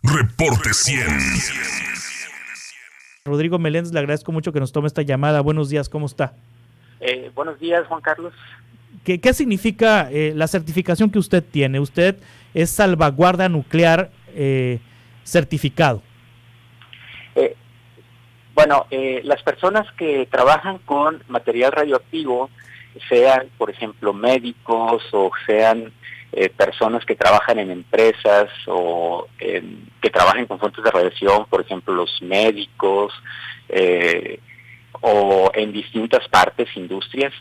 Reporte 100. Rodrigo Meléndez, le agradezco mucho que nos tome esta llamada. Buenos días, ¿cómo está? Buenos días, Juan Carlos. ¿Qué significa la certificación que usted tiene? Usted es salvaguarda nuclear certificado. Las personas que trabajan con material radioactivo, sean, por ejemplo, médicos o sean personas que trabajan en empresas o que trabajen con fuentes de radiación, por ejemplo, los médicos o en distintas partes, industrias,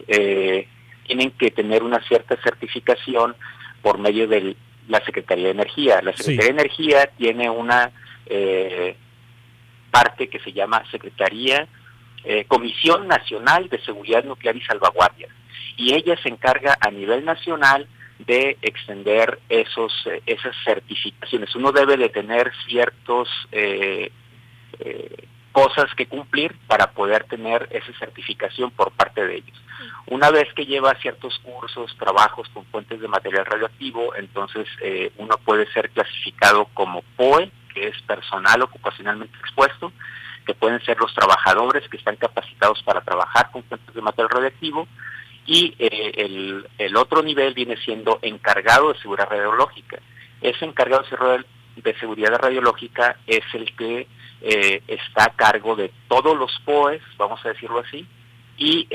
tienen que tener una cierta certificación por medio de la Secretaría de Energía. La Secretaría de Energía tiene una parte que se llama Comisión Nacional de Seguridad Nuclear y Salvaguardia, y ella se encarga a nivel nacional de extender esas certificaciones. Uno debe de tener ciertos cosas que cumplir para poder tener esa certificación por parte de ellos. Una vez que lleva ciertos cursos, trabajos con fuentes de material radioactivo, entonces uno puede ser clasificado como POE, que es personal ocupacionalmente expuesto, que pueden ser los trabajadores que están capacitados para trabajar con fuentes de material radioactivo, y el otro nivel viene siendo encargado de seguridad radiológica. Ese encargado de seguridad radiológica es el que está a cargo de todos los POEs, vamos a decirlo así, y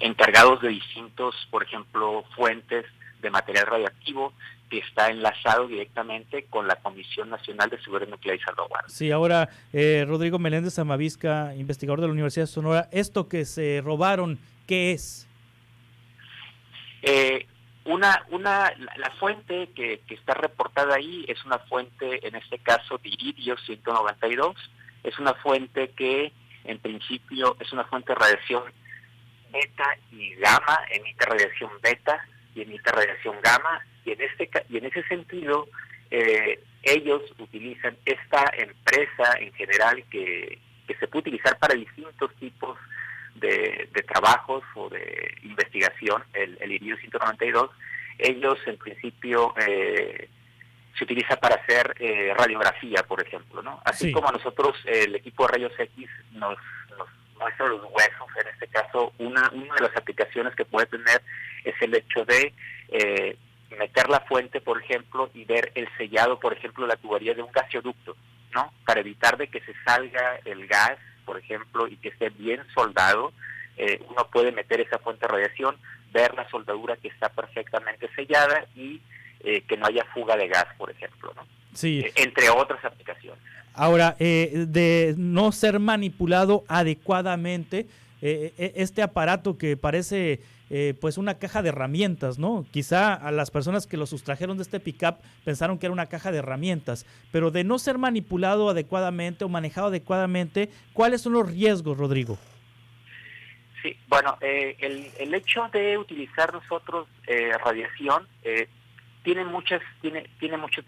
encargados de distintos, por ejemplo, fuentes de material radioactivo, que está enlazado directamente con la Comisión Nacional de Seguridad Nuclear y Salvaguardia. Sí, ahora Rodrigo Meléndez Amavisca, investigador de la Universidad de Sonora, ¿esto que se robaron, qué es? La fuente que está reportada ahí es una fuente, en este caso de iridio 192, es una fuente que en principio es una fuente de radiación beta y gamma, emite radiación beta y emite radiación gamma, y en ese sentido ellos utilizan esta empresa en general que se puede utilizar para distintos tipos de trabajos o de investigación, el iridio 192. Ellos en principio se utiliza para hacer radiografía, por ejemplo, ¿no? Así como a nosotros el equipo de rayos X nos muestra los huesos. En este caso, una de las aplicaciones que puede tener es el hecho de meter la fuente, por ejemplo, y ver el sellado, por ejemplo, de la tubería de un gasoducto, ¿no? Para evitar de que se salga el gas, por ejemplo, y que esté bien soldado, uno puede meter esa fuente de radiación, ver la soldadura que está perfectamente sellada y que no haya fuga de gas, por ejemplo, ¿no? Sí. Entre otras aplicaciones. Ahora, de no ser manipulado adecuadamente, este aparato que parece pues una caja de herramientas, ¿no? Quizá a las personas que lo sustrajeron de este pick-up pensaron que era una caja de herramientas, pero de no ser manipulado adecuadamente o manejado adecuadamente, ¿cuáles son los riesgos, Rodrigo? Sí, bueno, el hecho de utilizar nosotros radiación tiene mucho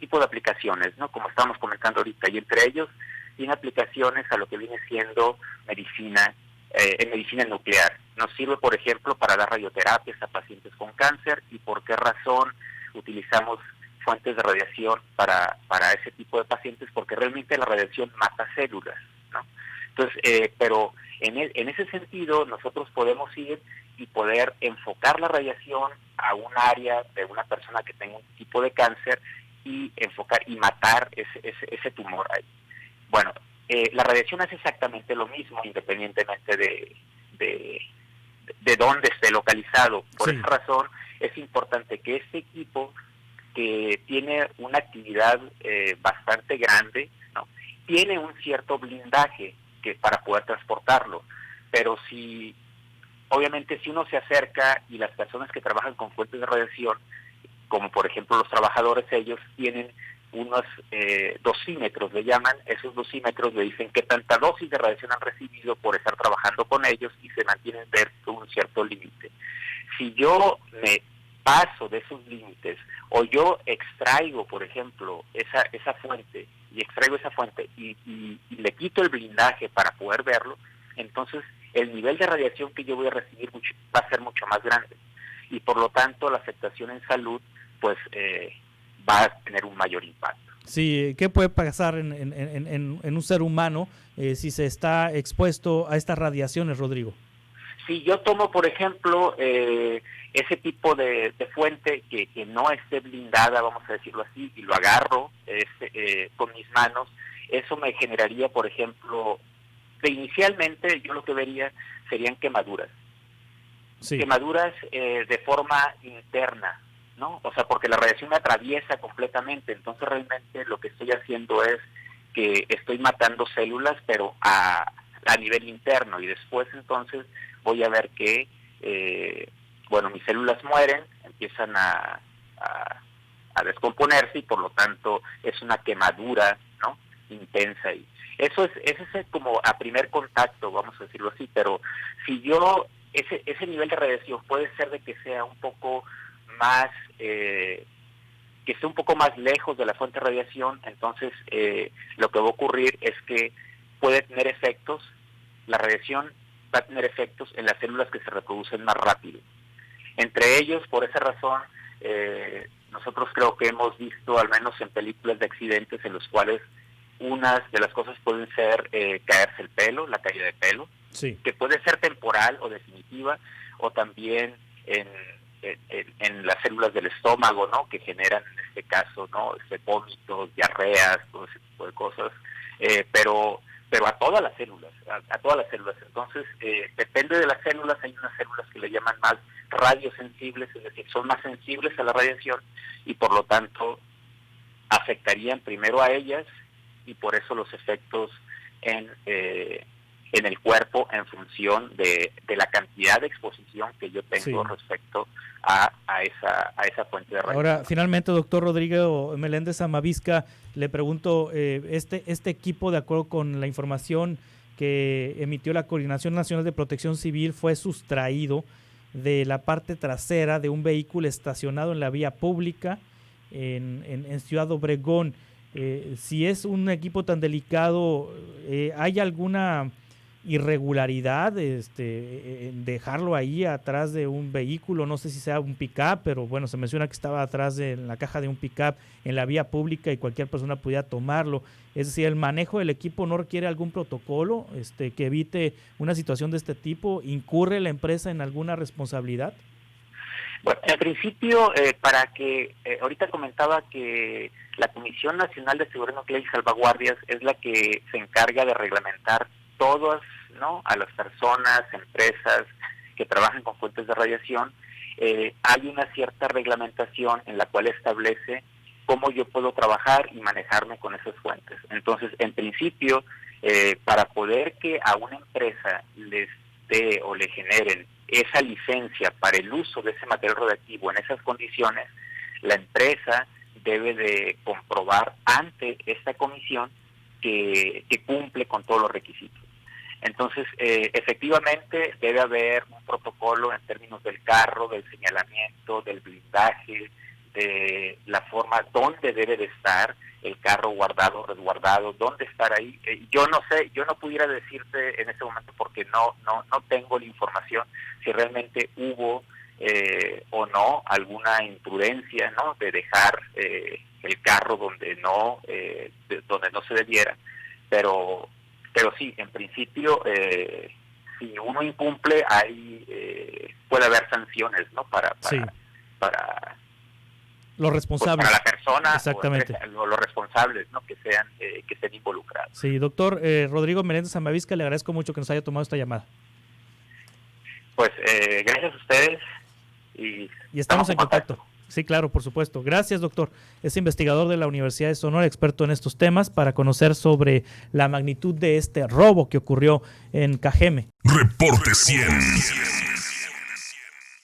tipo de aplicaciones, ¿no? Como estamos comentando ahorita, y entre ellos tiene aplicaciones a lo que viene siendo medicina, en medicina nuclear. Nos sirve, por ejemplo, para dar radioterapias a pacientes con cáncer. ¿Y por qué razón utilizamos fuentes de radiación para ese tipo de pacientes? Porque realmente la radiación mata células, ¿no? Entonces, pero en ese sentido ese podemos ir y poder enfocar la radiación a un área de una persona que tenga un tipo de cáncer y enfocar y matar ese tumor ahí. Bueno, la radiación hace exactamente lo mismo independientemente de dónde esté localizado. Por esa razón es importante que este equipo, que tiene una actividad bastante grande, ¿no? Tiene un cierto blindaje para poder transportarlo, pero obviamente si uno se acerca y las personas que trabajan con fuentes de radiación, como por ejemplo los trabajadores, ellos tienen unos dosímetros, le llaman. Esos dosímetros le dicen qué tanta dosis de radiación han recibido por estar trabajando con ellos y se mantienen dentro de un cierto límite. Si yo me paso de esos límites o yo extraigo, por ejemplo, esa fuente y le quito el blindaje para poder verlo, entonces el nivel de radiación que yo voy a recibir va a ser mucho más grande, y por lo tanto la afectación en salud pues va a tener un mayor impacto. Sí, ¿qué puede pasar en un ser humano si se está expuesto a estas radiaciones, Rodrigo? Si yo tomo, por ejemplo, ese tipo de fuente que no esté blindada, vamos a decirlo así, y lo agarro con mis manos, eso me generaría, por ejemplo, inicialmente yo lo que vería serían quemaduras. Sí. Quemaduras de forma interna, ¿no? O sea, porque la radiación me atraviesa completamente, entonces realmente lo que estoy haciendo es que estoy matando células, pero a nivel interno, y después entonces voy a ver que, mis células mueren, empiezan a descomponerse, y por lo tanto es una quemadura, ¿no?, intensa. Y ese es como a primer contacto, vamos a decirlo así, pero si yo, ese nivel de radiación puede ser de que sea un poco más, que esté un poco más lejos de la fuente de radiación, entonces lo que va a ocurrir es que puede tener efectos, la radiación va a tener efectos en las células que se reproducen más rápido. Entre ellos, por esa razón, nosotros creo que hemos visto, al menos en películas de accidentes, en los cuales unas de las cosas pueden ser caerse el pelo, la caída de pelo, sí, que puede ser temporal o definitiva, o también en las células del estómago, ¿no?, que generan en este caso, ¿no?, vómitos, diarreas, todo ese tipo de cosas, pero a todas las células, a todas las células. Entonces, depende de las células, hay unas células que le llaman más radiosensibles, es decir, son más sensibles a la radiación, y por lo tanto afectarían primero a ellas, y por eso los efectos en el cuerpo en función de la cantidad de exposición que yo tengo, sí, respecto a esa fuente de radiación. Ahora, finalmente, doctor Rodrigo Meléndez Amavisca, le pregunto, este equipo, de acuerdo con la información que emitió la Coordinación Nacional de Protección Civil, fue sustraído de la parte trasera de un vehículo estacionado en la vía pública en Ciudad Obregón. Si es un equipo tan delicado, ¿hay alguna irregularidad en dejarlo ahí atrás de un vehículo? No sé si sea un pick-up, pero bueno, se menciona que estaba atrás en la caja de un pick-up en la vía pública y cualquier persona pudiera tomarlo. Es decir, ¿el manejo del equipo no requiere algún protocolo que evite una situación de este tipo? ¿Incurre la empresa en alguna responsabilidad? Bueno, en principio, ahorita comentaba que la Comisión Nacional de Seguridad Nuclear y Salvaguardias es la que se encarga de reglamentar todas, ¿no?, a las personas, empresas que trabajan con fuentes de radiación. Hay una cierta reglamentación en la cual establece cómo yo puedo trabajar y manejarme con esas fuentes. Entonces, en principio, para poder que a una empresa les dé o le generen esa licencia para el uso de ese material radioactivo en esas condiciones, la empresa debe de comprobar ante esta comisión que cumple con todos los requisitos. Entonces, efectivamente, debe haber un protocolo en términos del carro, del señalamiento, del blindaje, de la forma donde debe de estar el carro guardado, resguardado, dónde estar ahí. Yo no sé, yo no pudiera decirte en ese momento, porque no tengo la información, si realmente hubo o no alguna imprudencia, ¿no?, de dejar el carro donde no se debiera, pero sí, en principio, si uno incumple, puede haber sanciones, ¿no?, para los responsables, pues para la persona, exactamente, o los responsables, ¿no?, que estén involucrados. Sí, doctor Rodrigo Meléndez Amavisca, le agradezco mucho que nos haya tomado esta llamada. Pues gracias a ustedes y estamos en contacto. Sí, claro, por supuesto. Gracias, doctor. Es investigador de la Universidad de Sonora, experto en estos temas, para conocer sobre la magnitud de este robo que ocurrió en Cajeme. Reporte 100.